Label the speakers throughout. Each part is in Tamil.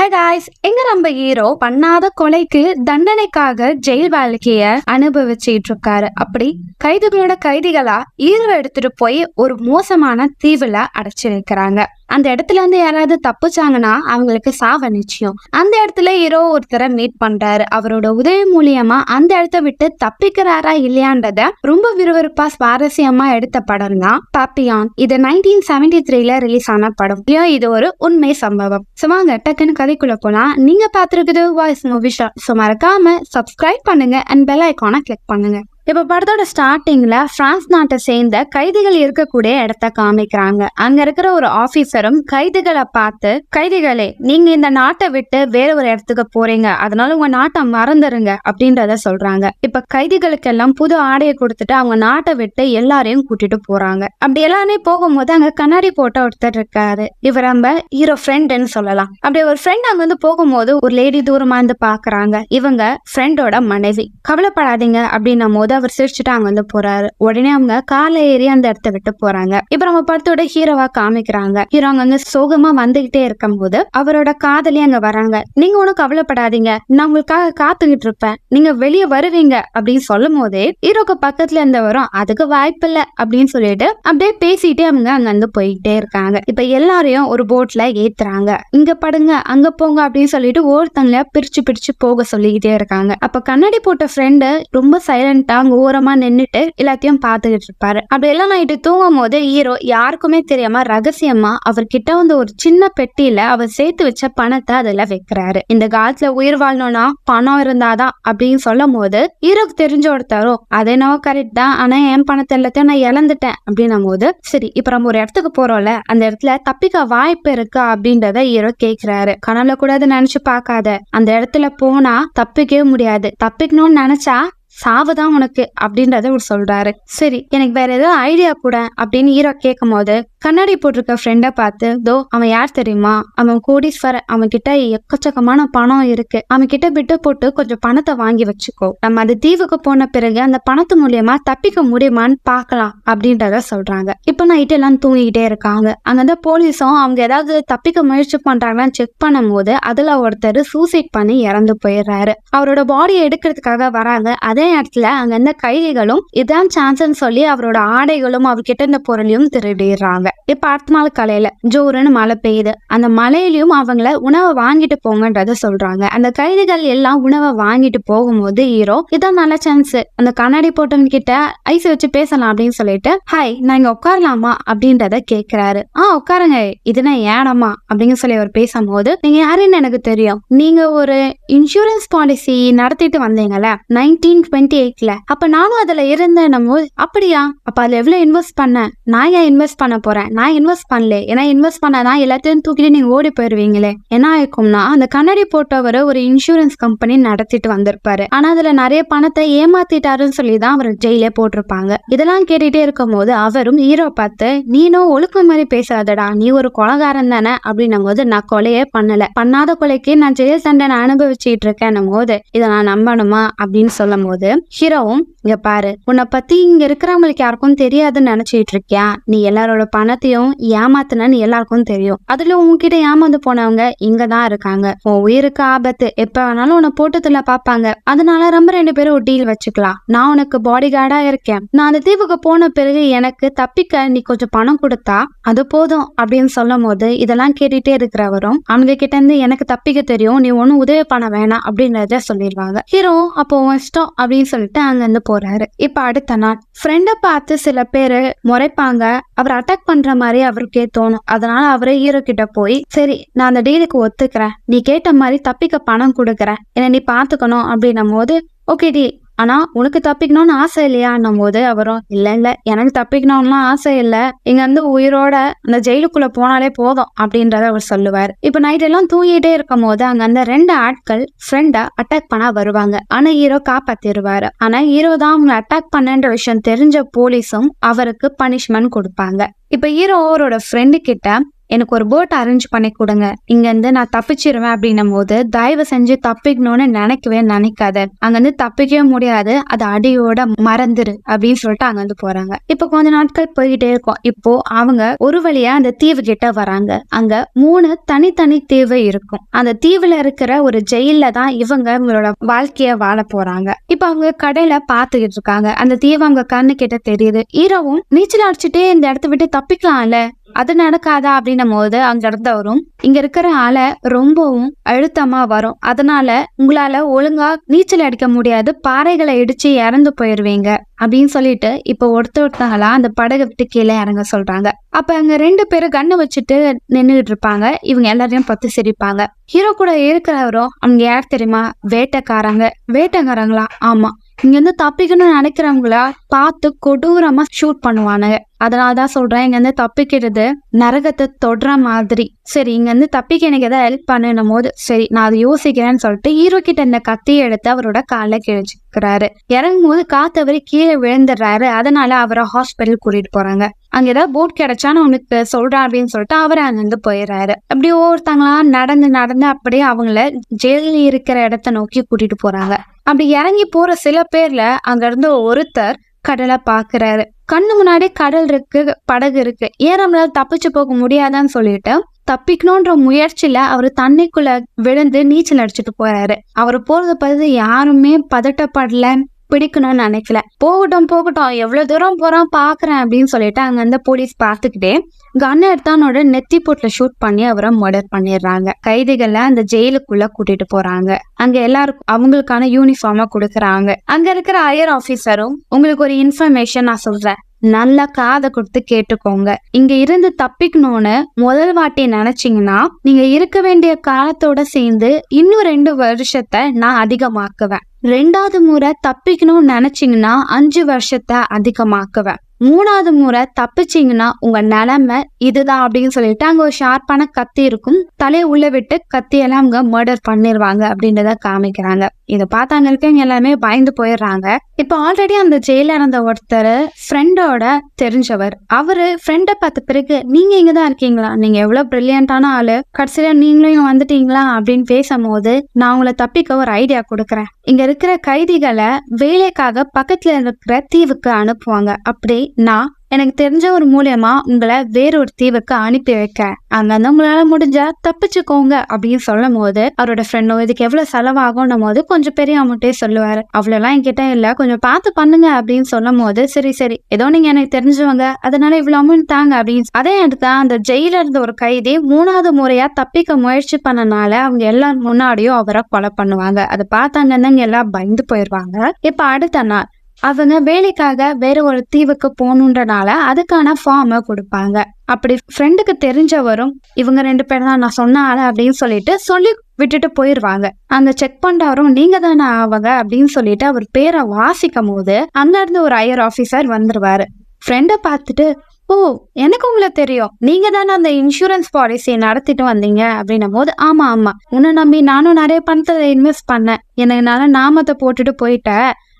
Speaker 1: ஹை காய்ஸ், எங்க நம்ம ஹீரோ பண்ணாத கொலைக்கு தண்டனைக்காக ஜெயில் வாழ்க்கைய அனுபவிச்சுட்டு இருக்காரு. அப்படி கைதிகளோட கைதிகளா ஹீரோ எடுத்துட்டு போய் ஒரு மோசமான தீவுல அடைச்சு வைக்கிறாங்க. அந்த இடத்துல இருந்து யாராவது தப்பிச்சாங்கன்னா அவங்களுக்கு சாவ நிச்சயம். அந்த இடத்துல ஹீரோ ஒருத்தரை மீட் பண்றாரு. அவரோட உதவி மூலியமா அந்த இடத்த விட்டு தப்பிக்கிறாரா இல்லையான்றத ரொம்ப விறுவிறுப்பா சுவாரஸ்யமா எடுத்த படம் தான் பாப்பியான். இது 1973 ரிலீஸ் ஆன படம். இது ஒரு உண்மை சம்பவம். சும்மாங்க டக்குன்னு கதைக்குள்ள போலாம். நீங்க பாத்துருக்குது வாய்ஸ் மூவி ஷோ. மறக்காம சப்ஸ்கிரைப் பண்ணுங்க அண்ட் பெல் ஐகானை கிளிக் பண்ணுங்க. இப்ப படத்தோட ஸ்டார்டிங்ல பிரான்ஸ் நாட்டை சேர்ந்த கைதிகள் இருக்கக்கூடிய இடத்த காமிக்கிறாங்க. அங்க இருக்கிற ஒரு ஆபீசரும் கைதிகளை பார்த்து, கைதிகளே நீங்க இந்த நாட்டை விட்டு வேற ஒரு இடத்துக்கு போறீங்க, அதனால உங்க நாட்டை மறந்துருங்க அப்படின்றத சொல்றாங்க. இப்ப கைதிகளுக்கு எல்லாம் புது ஆடையை கொடுத்துட்டு அவங்க நாட்டை விட்டு எல்லாரையும் கூட்டிட்டு போறாங்க. அப்படி எல்லாமே போகும்போது அங்க கண்ணாடி போட்ட ஒருத்தர் இருக்காரு. இவர் நம்ம ஹீரோ ஃப்ரெண்டுன்னு சொல்லலாம். அப்படி ஒரு ஃப்ரெண்ட் அங்க வந்து போகும்போது ஒரு லேடி தூரமா இருந்து பாக்குறாங்க. இவங்க ஃப்ரெண்டோட மனைவி. கவலைப்படாதீங்க அப்படின்னும் போது அவர் சிரிச்சுட்டு அங்க வந்து போறாரு. உடனே அவங்க கால ஏறி அந்த இடத்த விட்டு போறாங்க. இப்ப நம்ம படத்தோட ஹீரோவா காமிக்கிறாங்க. ஹீரோ அங்க சோகமா வந்துகிட்டே இருக்கும் போது அவரோட காதலி அங்க வராங்க. நீங்க ஒன்னும் கவலைப்படாதீங்க, நான் உங்களுக்காக காத்துக்கிட்டு இருப்பேன், நீங்க வெளியே வருவீங்க அப்படின்னு சொல்லும் போதே ஹீரோக்கு பக்கத்துல இருந்து வரும். அதுக்கு வாய்ப்பு இல்ல அப்படின்னு சொல்லிட்டு அப்படியே பேசிட்டே அவங்க அங்க வந்து போயிட்டே இருக்காங்க. இப்ப எல்லாரையும் ஒரு போட்ல ஏத்துறாங்க. இங்க படுங்க அங்க போங்க அப்படின்னு சொல்லிட்டு ஒருத்தங்கள பிரிச்சு பிரிச்சு போக சொல்லிக்கிட்டே இருக்காங்க. அப்ப கண்ணாடி போட்ட ஃப்ரெண்டு ரொம்ப சைலண்டா ஓரமா நின்னுட்டு எல்லாத்தையும் பாத்துக்கிட்டு இருப்பாரு. அப்படி எல்லாம் நைட்டு தூங்கும் போது ஹீரோ யாருக்குமே தெரியாம ரகசியமா அவர்கிட்ட வந்து ஒரு சின்ன பெட்டியில அவர் சேர்த்து வச்ச பணத்தை அதுல வைக்கிறாரு. இந்த காலத்துல உயிர் வாழணும்னா பணம் இருந்தாதான் அப்படின்னு சொல்லும் போது ஹீரோக்கு தெரிஞ்ச ஒருத்தரும் அதே என்னவோ கரெக்ட் தான், ஆனா என் பணத்தை எல்லாத்தையும் நான் இழந்துட்டேன் அப்படின்னும் போது, சரி இப்ப நம்ம ஒரு இடத்துக்கு போறோம்ல, அந்த இடத்துல தப்பிக்க வாய்ப்பு இருக்கா அப்படின்றத ஹீரோ கேக்குறாரு. கனவுல கூட அதை நினைச்சு பாக்காத, அந்த இடத்துல போனா தப்பிக்கவே முடியாது, தப்பிக்கணும்னு நினைச்சா சாவுதான் உனக்கு அப்படின்றத அவர் சொல்றாரு. சரி எனக்கு வேற ஏதோ ஐடியா கூட அப்படின்னு ஹீரோ கேட்கும் போது கண்ணாடி போட்டிருக்க ஃப்ரெண்டை பார்த்து, தோ அவன் யார் தெரியுமா, அவன் கோடீஸ்வரன், அவன் கிட்ட எக்கச்சக்கமான பணம் இருக்கு, அவன் கிட்ட விட்டு போட்டு கொஞ்சம் பணத்தை வாங்கி வச்சுக்கோ, நம்ம அந்த தீவுக்கு போன பிறகு அந்த பணத்து மூலியமா தப்பிக்க முடியுமான்னு பாக்கலாம் அப்படின்றத சொல்றாங்க. இப்ப நைட்டு எல்லாம் தூங்கிக்கிட்டே இருக்காங்க. அங்க போலீஸும் அவங்க ஏதாவது தப்பிக்க முயற்சி பண்றாங்கன்னு செக் பண்ணும் போது அதுல ஒருத்தர் சூசைட் பண்ணி இறந்து போயிடுறாரு. அவரோட பாடியை எடுக்கிறதுக்காக வராங்க. அதே இடத்துல அங்க இருந்த கைதிகளும் இதான் சான்ஸ்ன்னு சொல்லி அவரோட ஆடைகளும் அவர்கிட்ட இருந்த பொருளையும் திருடிடுறாங்க. இப்ப அடுத்த நாள் காலையில ஜோருன்னு மழை பெய்யுது. அந்த மழையிலயும் அவங்கள உணவை வாங்கிட்டு போங்கன்றத சொல்றாங்க. அந்த கைதிகள் எல்லாம் உணவை வாங்கிட்டு போகும்போது ஹீரோ இதான் நல்ல சான்ஸ், அந்த கண்ணாடி போட்டவங்க கிட்ட ஐஸ் வச்சு பேசலாம் அப்படின்னு சொல்லிட்டு, ஹாய் நான் இங்க உட்காரலாமா அப்படின்றத கேக்குறாரு. உட்காருங்க, இதுனா ஏனமா அப்படின்னு சொல்லி அவர் பேசும்போது, நீங்க யாருன்னு எனக்கு தெரியும், நீங்க ஒரு இன்சூரன்ஸ் பாலிசி நடத்திட்டு வந்தீங்கல்ல 1928ல, அப்ப நானும் அதுல இருந்தேன். அப்படியா, அப்ப அதுல எவ்வளவு இன்வெஸ்ட் பண்ண, நான் ஏன் இன்வெஸ்ட் பண்ண போறேன், நான் இன்வெஸ்ட் பண்ணல, ஏன்னா இன்வெஸ்ட் பண்ணாதான் எல்லாத்தையும் தூக்கிட்டு நீங்க ஓடி போயிருவீங்களே. என்ன ஆயிருக்கும்னா, அந்த கண்ணாடி போட்டவர் ஒரு இன்சூரன்ஸ் கம்பெனி நடத்திட்டு வந்திருப்பாரு, ஆனா அதுல நிறைய பணத்தை ஏமாத்திட்டாருன்னு சொல்லிதான் அவர் ஜெயிலே போட்டிருப்பாங்க. இதெல்லாம் கேட்டுட்டே இருக்கும் போது அவரும் ஹீரோ பார்த்து, நீனும் ஒழுக்கம் மாதிரி பேசாதடா, நீ ஒரு கொலைகாரன் தானே அப்படின்னும் போது, நான் கொலையே பண்ணல, பண்ணாத கொலைக்கு நான் ஜெயில் தண்டனை அனுபவிச்சுட்டு இருக்கேன் போது இதை நான் நம்பணுமா அப்படின்னு சொல்லும் போது ஹீரோவும், இங்க பாரு, உன்னை பத்தி இங்க இருக்கிறவங்களுக்கு யாருக்கும் தெரியாதுன்னு நினைச்சிட்டு இருக்கியா, நீ எல்லாரோட பணத்தையும் ஏமாத்துனன்னு எல்லாருக்கும் தெரியும், அதுல உன்கிட்ட ஏமாந்து போனவங்க இங்கதான் இருக்காங்க, உன் உயிருக்கு ஆபத்து, எப்ப வேணாலும் உன்னை போட்டதுல பாப்பாங்க, அதனால ரொம்ப 2 பேரும் ஒரு டீல் வச்சுக்கலாம், நான் உனக்கு பாடி கார்டா இருக்கேன், நான் அந்த தீவுக்கு போன பிறகு எனக்கு தப்பிக்க நீ கொஞ்சம் பணம் கொடுத்தா அது போதும் அப்படின்னு சொல்லும் போது இதெல்லாம் கேட்டுட்டே இருக்கிறவரும், அவங்க கிட்ட இருந்து எனக்கு தப்பிக்க தெரியும், நீ ஒன்னும் உதவி பண்ண வேணாம் அப்படின்றத சொல்லிடுவாங்க. ஹீரோ அப்போ இஷ்டம் அப்படின்னு சொல்லிட்டு அங்க இருந்து போறாரு. இப்ப அடுத்த நாள் ஃப்ரெண்டை பார்த்து சில பேரு முறைப்பாங்க. அவர் அட்டாக் பண்ற மாதிரி அவருக்கே தோணும். அதனால அவரே ஹீரோ கிட்ட போய், சரி நான் அந்த டீலுக்கு ஒத்துக்கிறேன், நீ கேட்ட மாதிரி தப்பிக்க பணம் கொடுக்குறேன், என்ன நீ பாத்துக்கணும் அப்படின்னும் போது, ஓகே டி, ஆனா உனக்கு தப்பிக்கணும்னு ஆசை இல்லையான்னும் போது அவரும், இல்ல எனக்கு தப்பிக்கணும்லாம் ஆசை இல்ல, இங்க வந்து உயிரோட அந்த ஜெயிலுக்குள்ள போனாலே போதும் அப்படின்றத அவர் சொல்லுவார். இப்ப நைட் எல்லாம் தூங்கிட்டே இருக்கும் போது அங்க அந்த 2 ஆட்கள் ஃப்ரெண்டை அட்டாக் பண்ண வருவாங்க. ஆனா ஹீரோ காப்பாத்திடுவாரு. ஆனா ஹீரோ தான் அவங்க அட்டாக் பண்ணன்ற விஷயம் தெரிஞ்ச போலீஸும் அவருக்கு பனிஷ்மெண்ட் கொடுப்பாங்க. இப்ப ஹீரோ அவரோட ஃப்ரெண்டு கிட்ட, எனக்கு ஒரு போட் அரேஞ்ச் பண்ணி கொடுங்க, இங்க இருந்து நான் தப்பிச்சிருவேன் அப்படின்னும் போது, தயவு செஞ்சு தப்பிக்கணும்னு நினைக்காத, அங்க இருந்து தப்பிக்கவே முடியாது, அது அடியோட மறந்துரு அப்படின்னு சொல்லிட்டு அங்க இருந்து போறாங்க. இப்ப கொஞ்ச நாட்கள் போய்கிட்டே இருக்கும். இப்போ அவங்க ஒரு வழியா அந்த தீவு கிட்ட வராங்க. அங்க 3 தனித்தனி தீவு இருக்கும். அந்த தீவுல இருக்கிற ஒரு ஜெயில தான் இவங்களோட வாழ்க்கைய வாழ போறாங்க. இப்ப அவங்க கடையில பாத்துக்கிட்டு இருக்காங்க. அந்த தீவு அவங்க கண்ணு கிட்ட தெரியுது. ஈரவும் நீச்சல் அடிச்சுட்டே இந்த இடத்த விட்டு தப்பிக்கலாம்ல, அது நடக்காதா அப்படின்னும் போது அங்க இருந்தவரும், இங்க இருக்கிற அலை ரொம்பவும் அழுத்தமா வரும், அதனால உங்களால ஒழுங்கா நீச்சல் அடிக்க முடியாது, பாறைகளை இடிச்சு இறந்து போயிருவீங்க அப்படின்னு சொல்லிட்டு இப்ப ஒருத்தவங்களா அந்த படகை விட்டு கீழே இறங்க சொல்றாங்க. அப்ப அங்க 2 பேரும் கண்ணு வச்சுட்டு நின்றுட்டு இருப்பாங்க. இவங்க எல்லாரையும் பத்தி சிரிப்பாங்க. ஹீரோ கூட இருக்கிறவரும், அவங்க யார் தெரியுமா, வேட்டைக்காரங்களா, ஆமா, இங்க இருந்து தப்பிக்கணும்னு நினைக்கிறவங்களா பார்த்து கொடூரமா ஷூட் பண்ணுவானுங்க. அதனாலதான் சொல்றேன், இங்க இருந்து தப்பிக்கிறது நரகத்தை தொடுற மாதிரி. சரி, இங்க இருந்து தப்பிக்க எனக்கு ஏதாவது ஹெல்ப் பண்ணணும் போது, சரி நான் அதை யோசிக்கிறேன்னு சொல்லிட்டு ஹீரோ கிட்ட இந்த கத்தியை எடுத்து அவரோட கால கிழிச்சுக்கிறாரு. இறங்கும் போது காத்தவரி கீழே விழுந்துடுறாரு. அதனால அவரை ஹாஸ்பிட்டல் கூட்டிட்டு போறாங்க. அங்க ஏதாவது போட் கிடைச்சான்னு உனக்கு சொல்றேன் அப்படின்னு சொல்லிட்டு அவரை அங்கிருந்து போயிடுறாரு. அப்படி ஒவ்வொருத்தங்களா நடந்து அப்படியே அவங்கள ஜெயில இருக்கிற இடத்த நோக்கி கூட்டிட்டு போறாங்க. அப்படி இறங்கி போற சில பேர்ல அங்க இருந்து ஒருத்தர் கடலை பாக்குறாரு. கண்ணு முன்னாடி கடல் இருக்கு, படகு இருக்கு, ஏன் நம்மளால தப்பிச்சு போக முடியாதான்னு சொல்லிட்டு தப்பிக்கணும்ன்ற முயற்சியில அவரு தண்ணிக்குள்ள விழுந்து நீச்சல் அடிச்சுட்டு போறாரு. அவரு போறத பார்த்து யாருமே பதட்டப்படல, பிடிக்கணும்னு நினைக்கல. போகட்டும் எவ்வளவு தூரம் போறான் பாக்குறேன் அப்படின்னு சொல்லிட்டு அங்க இருந்த போலீஸ் பார்த்துக்கிட்டே கன் எடுத்தானோட நெத்தி போட்டுல ஷூட் பண்ணி அவரை மர்டர் பண்ணிடுறாங்க. கைதிகளை அந்த ஜெயிலுக்குள்ள கூட்டிட்டு போறாங்க. அங்க எல்லாருக்கும் அவங்களுக்கான யூனிஃபார்மா கொடுக்கறாங்க. அங்க இருக்கிற ஹையர் ஆபீசரும், உங்களுக்கு ஒரு இன்ஃபர்மேஷன் நான் சொல்றேன், நல்லா காதை கொடுத்து கேட்டுக்கோங்க. இங்க இருந்து தப்பிக்கணும்னு முதல் வாட்டி நினைச்சீங்கன்னா நீங்க இருக்க வேண்டிய காலத்தோட சேர்ந்து இன்னும் 2 வருஷத்தை நான் அதிகமாக்குவேன். 2வது முறை தப்பிக்கணும்னு நினைச்சீங்கன்னா 5 வருஷத்தை அதிகமாக்குவேன். 3வது முறை தப்பிச்சிங்கன்னா உங்க நிலைமை இதுதான் அப்படின்னு சொல்லிட்டு அங்க ஒரு ஷார்ப்பான கத்தி இருக்கும். தலையை உள்ள விட்டு கத்தியெல்லாம் அவங்க மர்டர் பண்ணிடுவாங்க அப்படின்றத காமிக்கிறாங்க. இதை பார்த்தாங்க இருக்கவங்க எல்லாமே பயந்து போயிடுறாங்க. இப்ப ஆல்ரெடி அந்த ஜெயில இருந்த ஒருத்தர் ஃப்ரெண்டோட தெரிஞ்சவர். அவரு ஃப்ரெண்டை பார்த்த பிறகு, நீங்க இங்கதான் இருக்கீங்களா, நீங்க எவ்வளவு பிரில்லியண்டான ஆளு, கடைசியில நீங்களும் இங்க வந்துட்டீங்களா அப்படின்னு பேசும்போது, நான் உங்களை தப்பிக்க ஒரு ஐடியா கொடுக்குறேன். இங்க இருக்கிற கைதிகளை வேலைக்காக பக்கத்துல இருக்கிற தீவுக்கு அனுப்புவாங்க. அப்படி நான் எனக்கு தெரிஞ்ச ஒரு மூலியமா உங்களை வேறொரு தீவுக்கு அனுப்பி வைக்க, அங்க உங்களால முடிஞ்சா தப்பிச்சுக்கோங்க அப்படின்னு சொல்லும் போது, அவரோட ஃப்ரெண்டோ இதுக்கு எவ்வளவு செலவாகும் போது கொஞ்சம் பெரிய அமௌண்ட்டே சொல்லுவாரு. அவ்வளவுலாம் என்கிட்ட இல்ல, கொஞ்சம் பார்த்து பண்ணுங்க அப்படின்னு சொல்லும் போது, சரி ஏதோ நீங்க எனக்கு தெரிஞ்சவங்க அதனால இவ்வளவு அமௌண்ட் தாங்க அப்படின்னு. அதே இடத்த அந்த ஜெயில இருந்த ஒரு கைதி 3வது முறையா தப்பிக்க முயற்சி பண்ணனால அவங்க எல்லாரும் முன்னாடியும் அவரை கொலை பண்ணுவாங்க. அதை பார்த்தாங்கன்னா எல்லாம் பயந்து போயிடுவாங்க. இப்ப அடுத்த நாள் அவங்க வேலைக்காக வேற ஒரு தீவுக்கு போகணுன்றனால அதுக்கான ஃபார்மை கொடுப்பாங்க. அப்படி ஃப்ரெண்டுக்கு தெரிஞ்சவரும், இவங்க 2 பேர் தான் நான் சொன்ன ஆளு அப்படின்னு சொல்லிட்டு சொல்லி விட்டுட்டு போயிடுவாங்க. அங்க செக் பண்றவரும், நீங்க தானே அவங்க அப்படின்னு சொல்லிட்டு அவர் பேரை வாசிக்கும் போது அங்க இருந்து ஒரு ஹையர் ஆபீசர் வந்துருவாரு. ஃப்ரெண்டை பார்த்துட்டு, ஓ எனக்கு உங்களை தெரியும், நீங்க தானே அந்த இன்சூரன்ஸ் பாலிசி நடத்திட்டு வந்தீங்க அப்படின்னும் போது, ஆமா உன்னை நம்பி நானும் நிறைய பணத்தை இன்வெஸ்ட் பண்ணேன், எனக்கு நாமத்தை போட்டுட்டு போயிட்ட,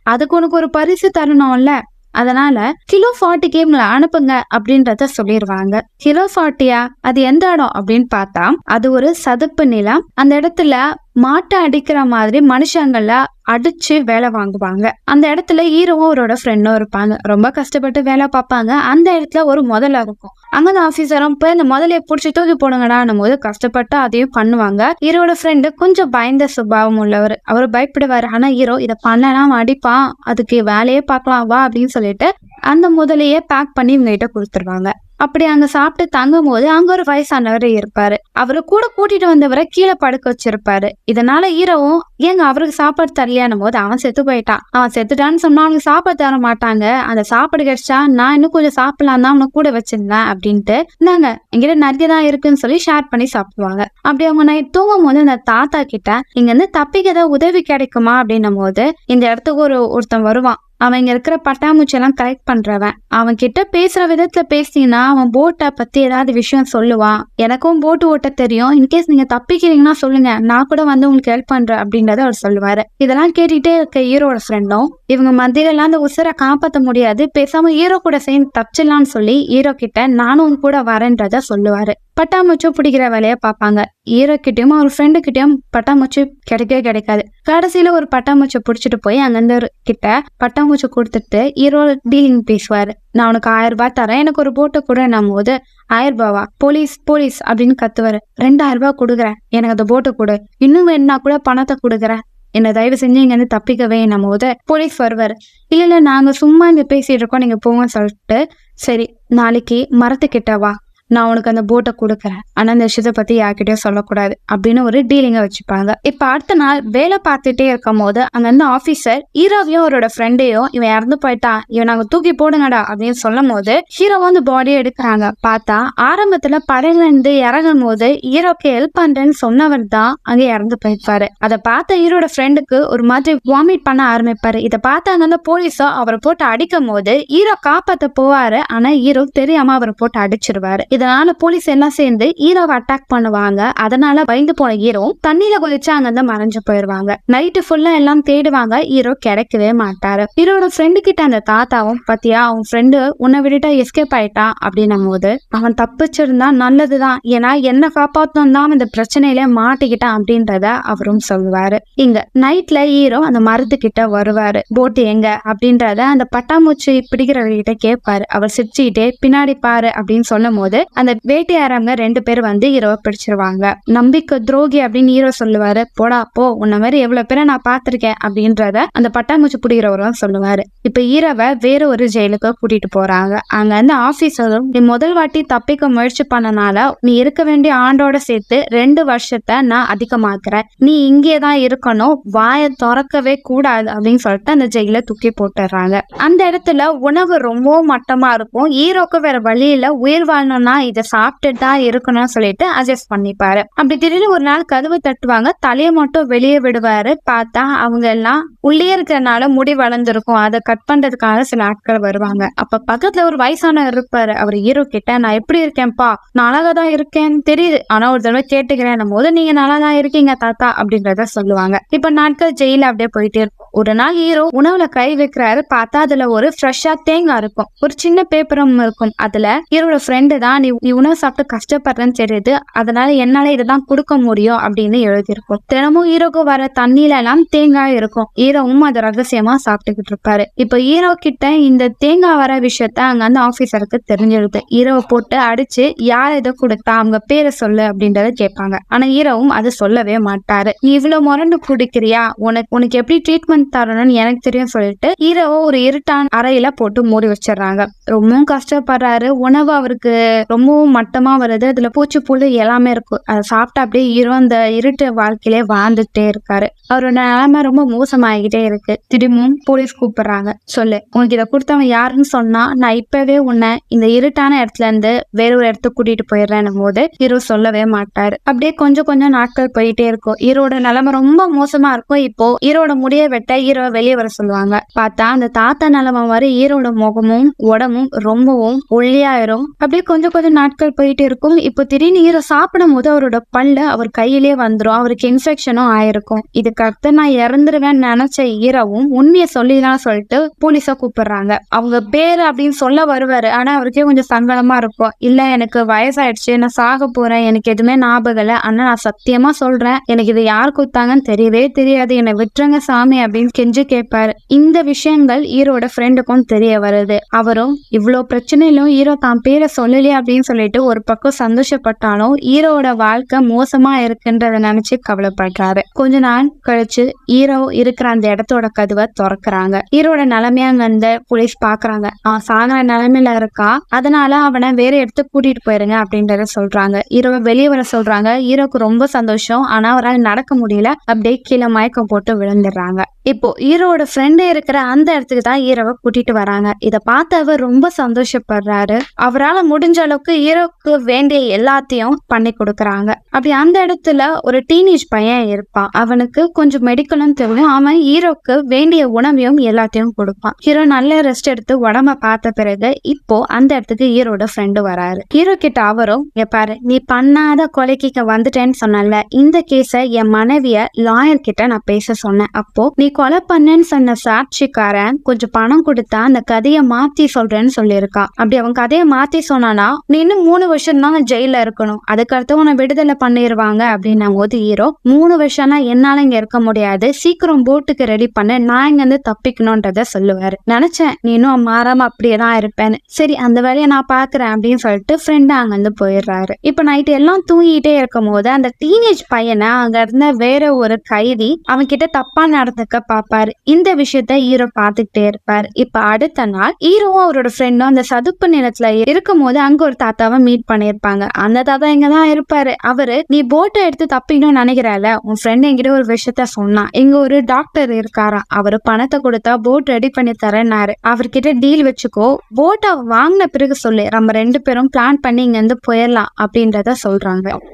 Speaker 1: அதுக்கு உனக்கு ஒரு பரிசு தரணும்ல, அதனால கிலோ 40 கேம்ல அனுப்புங்க அப்படின்றத சொல்லிடுவாங்க. கிலோ 40யா, அது எந்த இடம் அப்படின்னு பார்த்தா அது ஒரு சதுப்பு நிலம். அந்த இடத்துல மாட்டை அடிக்கிற மாதிரி மனுஷங்கள அடிச்சு வேலை வாங்குவாங்க. அந்த இடத்துல ஹீரோவும் அவரோட ஃப்ரெண்டும் இருப்பாங்க. ரொம்ப கஷ்டப்பட்டு வேலை பார்ப்பாங்க. அந்த இடத்துல ஒரு முதல்ல இருக்கும். அங்க ஆபீசரும் போய் இந்த முதலைய புடிச்சு தூக்கி போடுங்கடான்னும் போது கஷ்டப்பட்டு அதையும் பண்ணுவாங்க. ஹீரோட ஃப்ரெண்டு கொஞ்சம் பயந்த சுபாவம் உள்ளவர். அவரு பயப்படுவாரு. ஆனா ஹீரோ இதை பண்ணலாம் அடிப்பான், அதுக்கு வேலையே பார்க்கலாம் வா அப்படின்னு சொல்லிட்டு அந்த முதலையே பேக் பண்ணி இவங்க கிட்ட கொடுத்துருவாங்க. அப்படி அங்க சாப்பிட்டு தங்கும் போது அங்க ஒரு வயசானவர் இருப்பாரு. அவரு கூட கூட்டிட்டு வந்தவரை கீழே படுக்க வச்சிருப்பாரு. இதனால ஹீரோவும், ஏங்க அவருக்கு சாப்பாடு தரலையானும் போது, அவன் செத்து போயிட்டான், அவன் செத்துட்டான்னு சொன்னா அவனுக்கு சாப்பாடு தர மாட்டாங்க, அந்த சாப்பாடு கிடைச்சா நான் இன்னும் கொஞ்சம் சாப்பிடலாம் தான் அவனை கூட வச்சிருந்தேன் அப்படின்ட்டு, இந்தாங்க எங்கிட்ட நிறைய தான் இருக்குன்னு சொல்லி ஷேர் பண்ணி சாப்பிடுவாங்க. அப்படி அவங்க நைட் தூங்கும் போது அந்த தாத்தா கிட்ட, இங்க இருந்து தப்பிக்க ஏதாவது உதவி கிடைக்குமா அப்படின்னும் போது, இந்த இடத்துக்கு ஒருத்தன் வருவான். அவன் இங்க இருக்கிற பட்டாம்பூச்சி எல்லாம் கலெக்ட் பண்றவன். அவன் கிட்ட பேசுற விதத்துல பேசினா அவன் போட்டை பத்தி ஏதாவது விஷயம் சொல்லுவான். எனக்கும் போட்டு ஓட்ட தெரியும், இன்கேஸ் நீங்க தப்பிக்கிறீங்கன்னா சொல்லுங்க, நான் கூட வந்து உங்களுக்கு ஹெல்ப் பண்றேன் அப்படின்றத அவர் சொல்லுவாரு. இதெல்லாம் கேட்டுட்டே இருக்க ஹீரோட ஃப்ரெண்டும், இவங்க மத்தியில எல்லாம் அந்த உசுரை காப்பாற்ற முடியாது, பேசாம ஹீரோ கூட சேர்ந்து தப்பிச்சிடலான்னு சொல்லி ஹீரோ கிட்ட நானும் கூட வரேன்றத சொல்லுவாரு. பட்டாம்பூச்சி பிடிக்கிற வேலையை பார்ப்பாங்க. ஹீரோ கிட்டயும் ஒரு ஃப்ரெண்டு கிட்டயும் பட்டாம்பூச்சி கிடைக்காது. கடைசியில ஒரு பட்டாம்பூச்சி பிடிச்சிட்டு போய் அங்கிருந்து கிட்ட பட்டாம்பூச்சி கொடுத்துட்டு ஹீரோ டீலிங் பேசுவாரு. நான் உனக்கு 1000 ரூபாய் தரேன், எனக்கு ஒரு போட்டை கூட. நம்ம போது 1000 ரூபாவா? போலீஸ் அப்படின்னு கத்துவாரு. 2000 ரூபாய் கொடுக்குறேன், எனக்கு அந்த போட்டை கொடு. இன்னும் வேணும்னா கூட பணத்தை கொடுக்குறேன், என்ன தயவு செஞ்சு இங்க இருந்து தப்பிக்கவே. நம்ம போது போலீஸ் வருவாரு. இல்ல நாங்க சும்மா இங்க பேசிட்டு இருக்கோம், நீங்க போங்கன்னு சொல்லிட்டு, சரி நாளைக்கு மரத்துக்கிட்ட வா, நான் உனக்கு அந்த போட்டை கொடுக்குறேன், ஆனா அந்த விஷயத்த பத்தி யார்கிட்டயும் சொல்லக்கூடாது அப்படின்னு ஒரு டீலிங்க வச்சுப்பாங்க. இப்ப அடுத்த நாள் வேலை பார்த்துட்டே இருக்கும் போது அங்க இருந்து ஆபீசர் ஹீரோவையும் அவரோட ஃப்ரெண்டையும் இவன் இறந்து போயிட்டான், இவன் நாங்க தூக்கி போடுங்கடா அப்படின்னு சொல்லும் போது ஹீரோ வந்து பாடியை எடுக்கிறாங்க. பார்த்தா ஆரம்பத்துல படையில இருந்து இறங்கும் போது ஹீரோக்கு ஹெல்ப் பண்றேன்னு சொன்னவர் தான் அங்கே இறந்து போயிருப்பாரு. அதை பார்த்த ஹீரோட ஃப்ரெண்டுக்கு ஒரு மாதிரி வாமிட் பண்ண ஆரம்பிப்பாரு. இதை பார்த்து அங்க இருந்து போலீஸோ அவரை போட்டு அடிக்கும் போது ஹீரோ காப்பாத்த போவாரு. ஆனா ஹீரோ தெரியாம அவரை போட்டு அடிச்சிருவாரு. இதனால போலீஸ் எல்லாம் சேர்ந்து ஹீரோவை அட்டாக் பண்ணுவாங்க. அதனால பயந்து போன ஹீரோ தண்ணியில குதிச்சு அங்கிருந்து மறைஞ்சு போயிருவாங்க. நைட்டு ஃபுல்லா எல்லாம் தேடுவாங்க, ஹீரோ கிடைக்கவே மாட்டாரு. ஹீரோட ஃப்ரெண்டு கிட்ட அந்த தாத்தாவும், பத்தியா அவன் ஃப்ரெண்டு உன்னை விட்டுட்டா எஸ்கேப் ஆயிட்டான் அப்படின்னும் போது, அவன் தப்பிச்சிருந்தா நல்லதுதான், ஏன்னா என்ன காப்பாத்தம் தான் இந்த பிரச்சனையில மாட்டிக்கிட்டான் அப்படின்றத அவரும் சொல்லுவாரு. இங்க நைட்ல ஹீரோ அந்த மரத்துக்கிட்ட வருவாரு. போட்டு எங்க அப்படின்றத அந்த பட்டாம்பூச்சி பிடிக்கிறவர்கிட்ட கேட்பாரு. அவர் சிரிச்சுக்கிட்டே பின்னாடி பாரு அப்படின்னு சொல்லும் போது அந்த வேட்டையாரவங்க 2 பேர் வந்து ஹீரோவை பிடிச்சிருவாங்க. நம்பிக்கை துரோகி அப்படின்னு ஹீரோ சொல்லுவாரு. போடா போ, உன்ன மாதிரி எவ்வளவு பேரை நான் பாத்திருக்கேன் அப்படின்றத அந்த பட்டாம்பூச்சி பிடிக்கிறவரும் சொல்லுவாரு. இப்ப ஹீரோவை வேற ஒரு ஜெயிலுக்கு கூட்டிட்டு போறாங்க. அங்க இருந்து ஆபீசரும், நீ முதல் வாட்டி தப்பிக்க முயற்சி பண்ணனால நீ இருக்க வேண்டிய ஆண்டோட சேர்த்து 2 வருஷத்தை நான் அதிகமாக்குறேன், நீ இங்கேதான் இருக்கணும், வாயை திறக்கவே கூடாது அப்படின்னு சொல்லிட்டு அந்த ஜெயில தூக்கி போட்டுறாங்க. அந்த இடத்துல உணவு ரொம்ப மட்டமா இருக்கும். ஹீரோக்கு வேற வழியில உயிர் வாழணும்னா இதை சாப்பிட்டுட்டு தான் இருக்கணும்னு சொல்லிட்டு அட்ஜஸ்ட் பண்ணிப்பாரு. அப்படி திடீர்னு ஒரு நாள் கதவு தட்டுவாங்க. தலையை மட்டும் வெளியே விடுவாரு. பார்த்தா அவங்க எல்லாம் உள்ளே இருக்கிறனால முடி வளர்ந்துருக்கும், அதை கட் பண்றதுக்காக சில ஆட்கள் வருவாங்க. அப்ப பக்கத்துல ஒரு வயசானவர் இருப்பாரு. அவர் ஹீரோ கிட்ட, நான் எப்படி இருக்கேன்ப்பா, நான் அழகாதான் இருக்கேன்னு தெரியுது, ஆனா ஒரு தடவை கேட்டுக்கிறேன் போது நீங்க நல்லாதான் இருக்கீங்க தாத்தா அப்படின்றத சொல்லுவாங்க. இப்ப நாட்கள் ஜெயில அப்படியே போயிட்டே இருக்கும். ஒரு நாள் ஹீரோ உணவுல கை வைக்கிறாரு. பார்த்தா அதுல ஒரு ஃப்ரெஷ்ஷா தேங்காய் இருக்கும், ஒரு சின்ன பேப்பரும் இருக்கும். அதுல ஹீரோட ஃப்ரெண்டு தான், நீ உணவு சாப்பிட்டு கஷ்டப்படுறேன்னு தெரியுது, அதனால என்னால இதெல்லாம் கொடுக்க முடியும் அப்படின்னு எழுதியிருக்கும். தினமும் ஹீரோக்கு வர தண்ணியில எல்லாம் தேங்காய் இருக்கும். ஹீரோவும் அதை ரகசியமா சாப்பிட்டுக்கிட்டு இருப்பாரு. இப்ப ஹீரோ கிட்ட இந்த தேங்காய் வர விஷயத்த அங்க அந்த ஆபீசருக்கு தெரிஞ்சிருது. ஹீரோவை போட்டு அடிச்சு யார் இதை கொடுத்தா அவங்க பேரை சொல்லு அப்படின்றத கேட்பாங்க. ஆனா ஹீரோவும் அதை சொல்லவே மாட்டாரு. நீ இவ்வளவு முரண்டு குடிக்கிறியா, உனக்கு எப்படி ட்ரீட்மெண்ட் தரணும்னு எனக்கு தெரியும் சொல்லிட்டு ஹீரோவை ஒரு இருட்டான அறையில போட்டு மூடி வச்சிடறாங்க. ரொம்பவும் கஷ்டப்படுறாரு. உணவு அவருக்கு ரொம்பவும் மட்டமா வருது. அதுல பூச்சி புழு எல்லாமே இருக்கும். அதை சாப்பிட்டு அப்படியே ஹீரோ அந்த இருட்டு வாழ்க்கையிலே வாழ்ந்துட்டே இருக்காரு. அவரோட நிலைமை ரொம்ப மோசமாகிட்டே இருக்கு. திரும்பவும் போலீஸ் கூப்பிடுறாங்க. சொல்லு, உனக்கு இதை கொடுத்தவன் யாருன்னு சொன்னா நான் இப்பவே உன்னை இந்த இருட்டான இடத்துல இருந்து வேற ஒரு இடத்துக்கு கூட்டிட்டு போயிடுறேன் போது ஹீரோ சொல்லவே மாட்டாரு. அப்படியே கொஞ்சம் நாட்கள் போயிட்டே இருக்கும். ஹீரோட நிலைமை ரொம்ப மோசமா இருக்கும். இப்போ ஹீரோட முடிய வெட்ட ஹீரோ வெளியே வர சொல்லுவாங்க. பார்த்தா அந்த தாத்தா நிலைமை மாதிரி ஹீரோட முகமும் உடம்பும் ரொம்பவும் ஒல்லியாயிரும். அப்படியே கொஞ்சம் நாட்கள் போயிட்டே இருக்கும். இப்போ திடீர்னு ஹீரோ சாப்பிடும் போது அவரோட பல்லு அவர் கையிலே வந்துடும். அவருக்கு இன்ஃபெக்ஷனும் ஆயிருக்கும். இதுக்கடுத்து நான் இறந்துருவேன்னு நினைச்ச ஹீரோவும் உண்மையை சொல்லிடலாம் சொல்லிட்டு போலீஸ கூப்பிடுறாங்க. அவங்க பேரு அப்படின்னு சொல்ல வருவாரு. ஆனா அவருக்கே கொஞ்சம் சங்கடமா இருக்கும். இல்ல, எனக்கு வயசாயிடுச்சு, நான் சாக போறேன், எனக்கு எதுவுமே ஞாபகம் இல்லை, ஆனா நான் சத்தியமா சொல்றேன், எனக்கு இது யார் கொடுத்தாங்கன்னு தெரியவே தெரியாது, என்னை விட்டுருங்க சாமி அப்படின்னு கெஞ்சு கேட்பாரு. இந்த விஷயங்கள் ஹீரோட ஃப்ரெண்டுக்கும் தெரிய வருது. அவரும் இவ்வளவு பிரச்சனையிலும் ஹீரோ தான் பேரை சொல்லலையே அப்படின்னு சொல்லிட்டு ஒரு பக்கம் சந்தோஷப்பட்டாலும் ஹீரோட வாழ்க்கை மோசமா இருக்குன்றத நினைச்சு கவலைப்படுறாரு. கொஞ்ச நாள் கழிச்சு ஹீரோ இருக்கிற அந்த இடத்தோட கதவை திறக்கிறாங்க. ஹீரோட நிலைமையா அந்த போலீஸ் பாக்குறாங்க. அவன் சாகிற நிலைமையில இருக்கா, அதனால அவனை வேற இடத்துக்கு கூட்டிட்டு போயிருங்க அப்படின்றத சொல்றாங்க. ஹீரோவை வெளியே வர சொல்றாங்க. ஹீரோக்கு ரொம்ப சந்தோஷம். ஆனா அவரால் நடக்க முடியல. அப்படியே கீழே மயக்கம் போட்டு விழுந்துடுறாங்க. இப்போ ஹீரோட ஃப்ரெண்டு இருக்கிற அந்த இடத்துக்கு தான் ஹீரோவை கூட்டிட்டு வராங்க. இதை பார்த்து அவர் ரொம்ப சந்தோஷப்படுறாரு. அவரால் முடிஞ்ச அளவுக்கு ஹீரோக்கு வேண்டிய எல்லாத்தையும் பண்ணி கொடுக்கறாங்க. அப்படி அந்த இடத்துல ஒரு டீனேஜ் பையன் இருப்பான். அவனுக்கு கொஞ்சம் மெடிக்கலும் தெரியும். அவன் ஹீரோக்கு வேண்டிய உணவையும் எல்லாத்தையும் கொடுப்பான். ஹீரோ நல்ல ரெஸ்ட் எடுத்து உடம்ப பார்த்த பிறகு இப்போ அந்த இடத்துக்கு ஹீரோட ஃப்ரெண்டு வராரு. ஹீரோ கிட்ட அவரும், பாரு, நீ பண்ணாத கொலைக்கு வந்துட்டேன்னு சொன்னல, இந்த கேஸ என் மனைவிய லாயர் கிட்ட நான் பேச சொன்னேன். அப்போ நீ கொலை பண்ணேன்னு சொன்ன சாட்சிக்காரன் கொஞ்சம் பணம் கொடுத்தா அந்த கதையை மாத்தி சொல்றேன்னு சொல்லியிருக்கா. அப்படி அவன் கதையை மாத்தி சொன்னானா நீ இன்னும் 3 வருஷம் தான் ஜெயில இருக்கணும், அதுக்கடுத்து உன்னை விடுதலை பண்ணிடுவாங்க அப்படின்னும் போது ஹீரோ 3 வருஷம்னா என்னால இங்க இருக்க முடியாது, சீக்கிரம் போட்டுக்கு ரெடி பண்ண, நான் இங்க இருந்து தப்பிக்கணும்ன்றத சொல்லுவாரு. நினைச்சேன் நீ இன்னும் மாறாம அப்படியேதான் இருப்பேன்னு. சரி அந்த வேலையை நான் பாக்குறேன் அப்படின்னு சொல்லிட்டு ஃப்ரெண்ட் அங்க இருந்து போயிடுறாரு. இப்ப நைட்டு எல்லாம் தூங்கிட்டே இருக்கும் போது அந்த டீனேஜ் பையனை அங்க இருந்த வேற ஒரு கைதி அவன் கிட்ட தப்பா நடந்துக்க பாப்பாரு. இந்த விஷயத்த ஹீரோ பாத்துக்கிட்டே இருப்பாரு. இப்ப அடுத்த நாள் ஹீரோவும் அவரோட ஃப்ரெண்டும் அந்த சதுப்பு நிலத்துல இருக்கும் போது அங்க ஒரு தாத்தாவை மீட் பண்ணிருப்பாங்க. அந்த தாத்தா இங்கதான் இருப்பாரு. அவரு நீ போட்டை எடுத்து தப்பிக்கணும்னு நினைக்கிறால, உன் ஃப்ரெண்ட் என்கிட்ட ஒரு விஷயத்த சொன்னான், இங்க ஒரு டாக்டர் இருக்காராம், அவரு பணத்தை கொடுத்தா போட் ரெடி பண்ணி தரேன்னாரு, அவர்கிட்ட டீல் வச்சுக்கோ, போட்டை வாங்கின பிறகு சொல்லு, நம்ம 2 பேரும் பிளான் பண்ணி இங்க இருந்து போயிடலாம் அப்படின்றத சொல்றாங்க.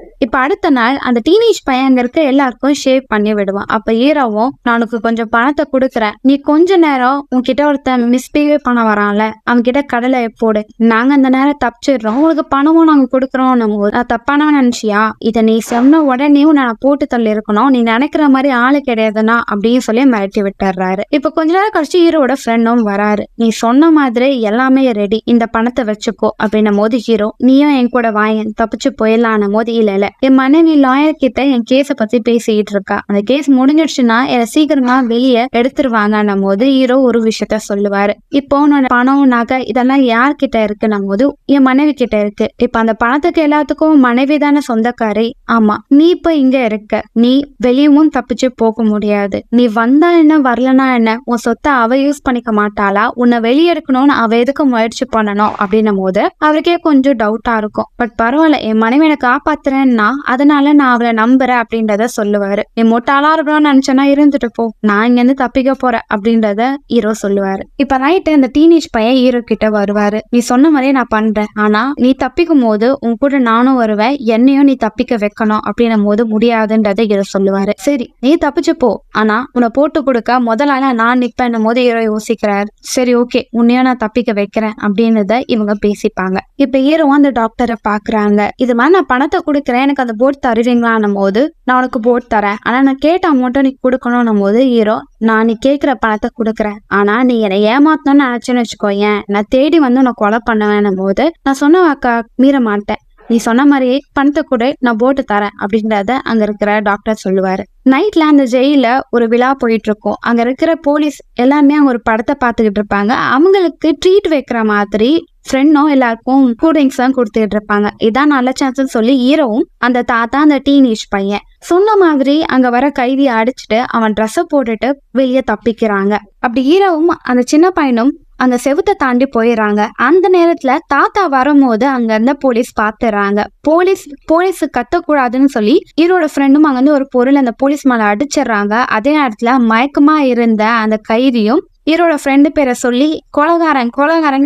Speaker 1: இப்ப அடுத்த நாள் அந்த டீனேஜ் பையன் அங்க இருக்க எல்லாருக்கும் ஷேவ் பண்ணி விடுவான். அப்ப ஹீரோவும் நான் உனக்கு கொஞ்சம் பணத்தை கொடுக்குறேன், நீ கொஞ்ச நேரம் உன்கிட்ட ஒருத்தன் மிஸ்பிஹேவ் பண்ண வரான்ல அவன் கிட்ட கடலை போடு, நாங்க அந்த நேரம் தப்பிச்சிடுறோம், உங்களுக்கு பணமும் நாங்க கொடுக்குறோம். நம்ம தப்பானவன் நினைச்சியா, இதை நீ சொன்ன உடனே நான் போட்டு தள்ளி இருக்கணும், நீ நினைக்கிற மாதிரி ஆளு கிடையாதுன்னா அப்படின்னு சொல்லி மிரட்டி விட்டுறாரு. இப்ப கொஞ்ச நேரம் கழிச்சு ஹீரோட ஃப்ரெண்டும் வராரு. நீ சொன்ன மாதிரி எல்லாமே ரெடி, இந்த பணத்தை வச்சுக்கோ அப்படின்னும் போது ஹீரோ நீயும் என் கூட வாங்க தப்பிச்சு போயிடலாம் போது இல்ல என் மனைவி லாயர் கிட்ட என் கேஸ பத்தி பேசிட்டு இருக்கா, அந்த கேஸ் முடிஞ்சிடுச்சுன்னா என்ன சீக்கிரமா வெளியே எடுத்துருவாங்க போது ஹீரோ ஒரு விஷயத்த சொல்லுவாரு. இப்போ உன்னோட பணம் நகை இதெல்லாம் யார்கிட்ட இருக்குன்னும் போது என் மனைவி கிட்ட இருக்கு. இப்ப அந்த பணத்துக்கு எல்லாத்துக்கும் மனைவி தானே சொந்தக்காரி. ஆமா, நீ இப்ப இங்க இருக்க, நீ வெளியவும் தப்பிச்சு போக முடியாது, நீ வந்தா என்ன வரலன்னா என்ன, உன் சொத்தை அவ யூஸ் பண்ணிக்க மாட்டாளா, உன்னை வெளியே எடுக்கணும்னு அவ எதுக்கு முயற்சி பண்ணணும் அப்படின்னும் போது அவருக்கே கொஞ்சம் டவுட்டா இருக்கும். பட் பரவாயில்ல, என் மனைவி எனக்கு காப்பாத்துறேன்னா அதனால நான் அவளை நம்புறேன் அப்படின்றத சொல்லுவாரு. நீ மொட்டாளா இருக்கணும்னு நினைச்சேன்னா இருந்துட்டு போ, நான் இங்க இருந்து தப்பிக்க போறேன் அப்படின்றத ஹீரோ சொல்லுவாரு. இப்ப நைட்டு இந்த டீனேஜ் பையன் ஹீரோ கிட்ட வருவாரு. நீ சொன்ன மாதிரியே நான் பண்றேன், ஆனா நீ தப்பிக்கும் போது உன் கூட நானும் வருவேன், என்னையும் நீ தப்பிக்க வைக்கணும் அப்படின்னும் போது முடியாதுன்றத ஹீரோ சொல்லுவாரு. சரி நீ தப்பிச்சு போ, ஆனா உன்னை போட்டு கொடுக்க முதலால நான் நிப்பேன் போது ஹீரோ யோசிக்கிறாரு. சரி ஓகே, உன்னையும் நான் தப்பிக்க வைக்கிறேன் அப்படின்றத இவங்க பேசிப்பாங்க. இப்ப ஹீரோ அந்த டாக்டரை பாக்குறாங்க. இது மாதிரி நான் பணத்தை கொடுக்குறேன், எனக்கு அந்த போட் தருவீங்களான்னும் போது நான் உனக்கு போட் தரேன், ஆனா நான் கேட்ட அமௌண்ட்டை நீ கொடுக்கணும் போது ஹீரோ நான் நீ கேட்கிற பணத்தை கொடுக்குறேன், ஆனா நீ என்னை ஏமாத்தணும்னு நினைச்சேன்னு வச்சுக்கோயேன், நான் தேடி வந்து உன்னை கொலை பண்ணுவேன்னும் போது நான் சொன்ன வாக்கா மீற மாட்டேன், நீ சொன்ன மாதிரியே பணத்தை கூட நான் போட்டு தரேன் அப்படின்றத அங்க இருக்கிற டாக்டர் சொல்லுவாரு. நைட்ல அந்த ஜெயில ஒரு விழா போயிட்டு இருக்கும். அங்க இருக்கிற போலீஸ் எல்லாருமே அங்க ஒரு படத்தை பார்த்துக்கிட்டு இருப்பாங்க. அவங்களுக்கு ட்ரீட் வைக்கிற மாதிரி ஃப்ரெண்டும் எல்லாருக்கும் கூல்ட்ரிங்க்ஸ் தான் கொடுத்துட்டு இருப்பாங்க. இதான் நல்ல சான்ஸ் சொல்லி ஹீரோவும் அந்த தாத்தா அந்த டீனேஜ் பையன் சொன்ன மாதிரி அங்க வர கைதியை அடிச்சுட்டு அவன் ட்ரெஸ்ஸை போட்டுட்டு வெளியே தப்பிக்கிறாங்க. அப்படி ஹீரோவும் அந்த சின்ன பையனும் அந்த செவுத்தை தாண்டி போயிடறாங்க. அந்த நேரத்துல தாத்தா வரும்போது அங்க இருந்த போலீஸ் பாத்துறாங்க. போலீஸ் கத்தக்கூடாதுன்னு சொல்லி ஹீரோட ஃப்ரெண்டும் அங்க இருந்து ஒரு பொருள் அந்த போலீஸ் மேல அடிச்சிடறாங்க. அதே நேரத்துல மயக்கமா இருந்த அந்த கைதியும் ஹீரோட ஃப்ரெண்டு பேரை சொல்லி கொலகாரன்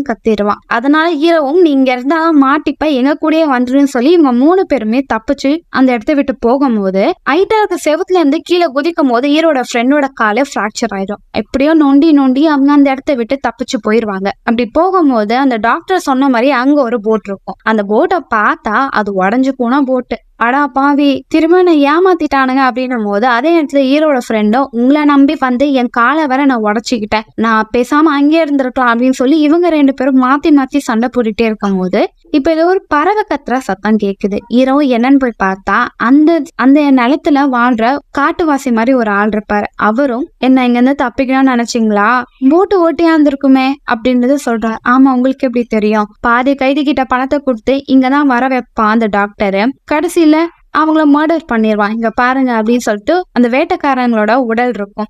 Speaker 1: கத்திடுவான். அதனால ஹீரோவும் நீங்க இருந்தா மாட்டிப்ப, எங்க கூடயே வந்துருன்னு சொல்லி இவங்க 3 பேருமே தப்பிச்சு அந்த இடத்த விட்டு போகும்போது ஐட்டா இருக்க செவத்துல இருந்து கீழே குதிக்கும் போது ஹீரோட ஃப்ரெண்டோட காலை ஃப்ராக்சர் ஆயிடும். எப்படியோ நொண்டி அவங்க அந்த இடத்த விட்டு தப்பிச்சு போயிருவாங்க. அப்படி போகும்போது அந்த டாக்டர் சொன்ன மாதிரி அங்க ஒரு போட் இருக்கும். அந்த போட்டை பார்த்தா அது உடஞ்சு போன போட்டு. அடா பாவி, திரும்ப நான் ஏமாத்திட்டானுங்க அப்படின்னும் போது அதே இடத்துல ஹீரோட ஃப்ரெண்டும் உங்களை நம்பி வந்து என் காலை வர நான் உடச்சிக்கிட்டேன், நான் பேசாம அங்கே இருந்திருக்கலாம் அப்படின்னு சொல்லி இவங்க 2 பேரும் மாத்தி சண்டை போட்டுட்டே இருக்கும் போது இப்ப ஏதோ ஒரு பறவை கத்துற சத்தம் கேக்குது. ஹீரோ என்னன்னு போய் பார்த்தா அந்த நிலத்துல வாழ்ற காட்டுவாசி மாதிரி ஒரு ஆள் இருப்பாரு. அவரும் என்ன இங்க இருந்து தப்பிக்கணும்னு நினைச்சீங்களா, போட்டு ஓட்டியா இருந்திருக்குமே அப்படின்றது சொல்றாரு. ஆமா, உங்களுக்கு எப்படி தெரியும், பாதி கைதி கிட்ட பணத்தை கொடுத்து இங்கதான் வர வைப்பான் அந்த டாக்டரு, கடைசியில அவங்கள மர்டர் பண்ணிடுவான், இங்க பாருங்க அப்படின்னு சொல்லிட்டு அந்த வேட்டைக்காரங்களோட உடல் இருக்கும்.